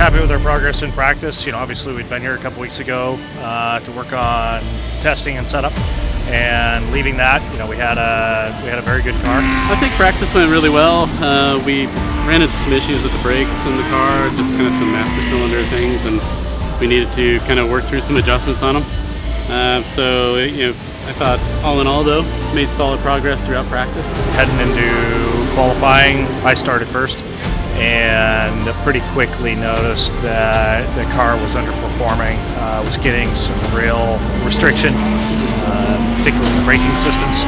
happy with our progress in practice. Obviously we'd been here a couple weeks ago to work on testing and setup, and leaving that, we had a very good car. I think practice went really well. We ran into some issues with the brakes in the car, just kind of some master cylinder things, and we needed to kind of work through some adjustments on them. I thought all in all though, made solid progress throughout practice. Heading into qualifying, I started first, and pretty quickly noticed that the car was underperforming, was getting some real restriction, particularly in the braking systems.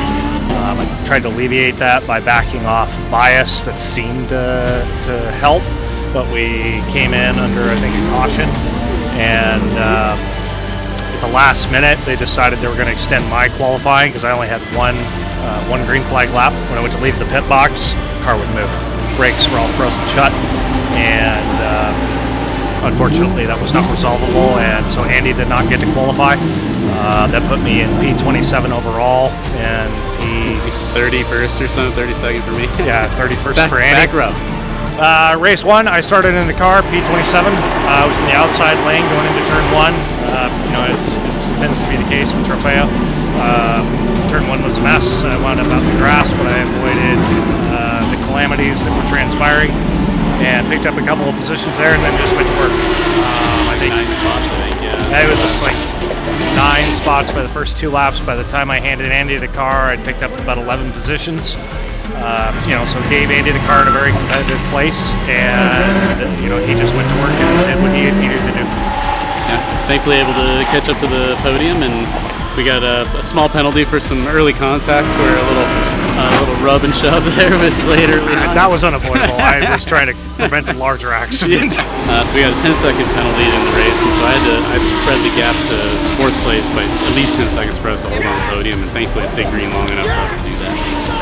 I tried to alleviate that by backing off bias that seemed to help, but we came in under, I think, a caution, and at the last minute they decided they were going to extend my qualifying because I only had one green flag lap. When I went to leave the pit box, the car wouldn't move. Brakes were all frozen shut, and unfortunately that was not resolvable, and so Andy did not get to qualify. That put me in P27 overall, and he 31st or something, 32nd for me. Yeah, 31st for Andy. Back row. Race 1, I started in the car, P27. I was in the outside lane going into turn 1. As tends to be the case with Trofeo. Turn 1 was a mess. I wound up out in the grass, but I avoided the calamities that were transpiring and picked up a couple of positions there, and then just went to work. I think 9 spots, I think, yeah. It was like 9 spots by the first 2 laps. By the time I handed Andy the car, I'd picked up about 11 positions. So gave Andy the car in a very competitive place, and he just went to work and did what he needed to do. Yeah, thankfully able to catch up to the podium, and we got a small penalty for some early contact, where a little rub and shove there, but later. That was unavoidable. I was trying to prevent a larger accident. So we got a 10-second penalty in the race, and so I had to spread the gap to 4th place by at least 10 seconds for us to hold on the podium, and thankfully it stayed green long enough for us to do that.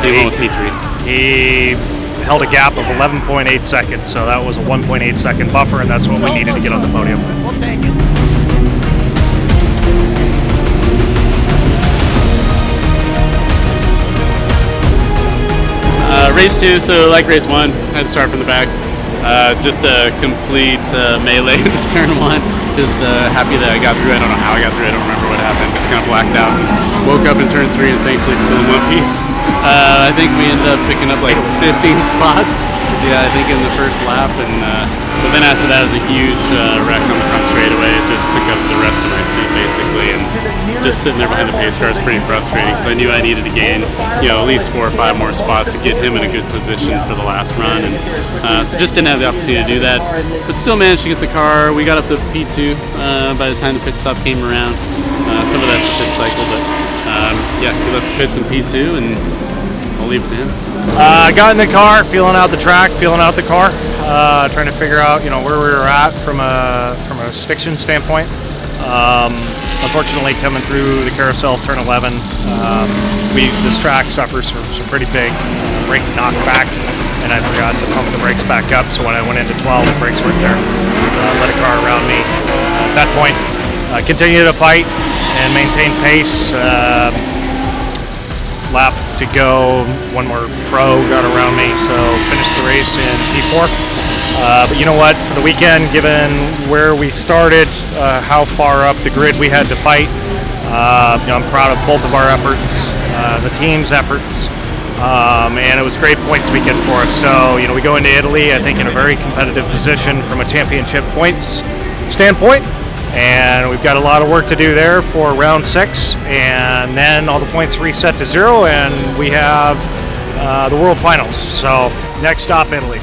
He won with P3. He held a gap of 11.8 seconds, so that was a 1.8 second buffer, and that's what we needed to get on the podium. We'll take it. Race 2, so like race 1, I had to start from the back. Just a complete melee into turn 1. Just happy that I got through. I don't know how I got through. I don't remember what happened. Just kind of blacked out. Woke up in turn 3 and thankfully still in one piece. I think we ended up picking up like 15 spots. Yeah, I think in the first lap, and but then after that was a huge wreck on the front straightaway. It just took up the rest of my speed basically, and just sitting there behind the pace car is pretty frustrating because I knew I needed to gain at least 4 or 5 more spots to get him in a good position for the last run, and so just didn't have the opportunity to do that, but still managed to get the car. We got up to P2 by the time the pit stop came around. Some of that's the pit cycle, but yeah, he left the pits in P2, and I'll leave it to him. I got in the car, feeling out the track, feeling out the car, trying to figure out where we were at from a stiction standpoint. Unfortunately, coming through the carousel of turn 11, this track suffers from some pretty big brake knockback, and I forgot to pump the brakes back up. So when I went into 12, the brakes weren't there. Let a car around me. At that point, continue to fight and maintain pace. Lap to go, one more pro got around me, so finished the race in P4. But you know what, for the weekend, given where we started, how far up the grid we had to fight, I'm proud of both of our efforts, the team's efforts, and it was a great points weekend for us. So, we go into Italy, I think, in a very competitive position from a championship points standpoint. And we've got a lot of work to do there for round 6, and then all the points reset to 0, and we have the World Finals. So next stop, Italy.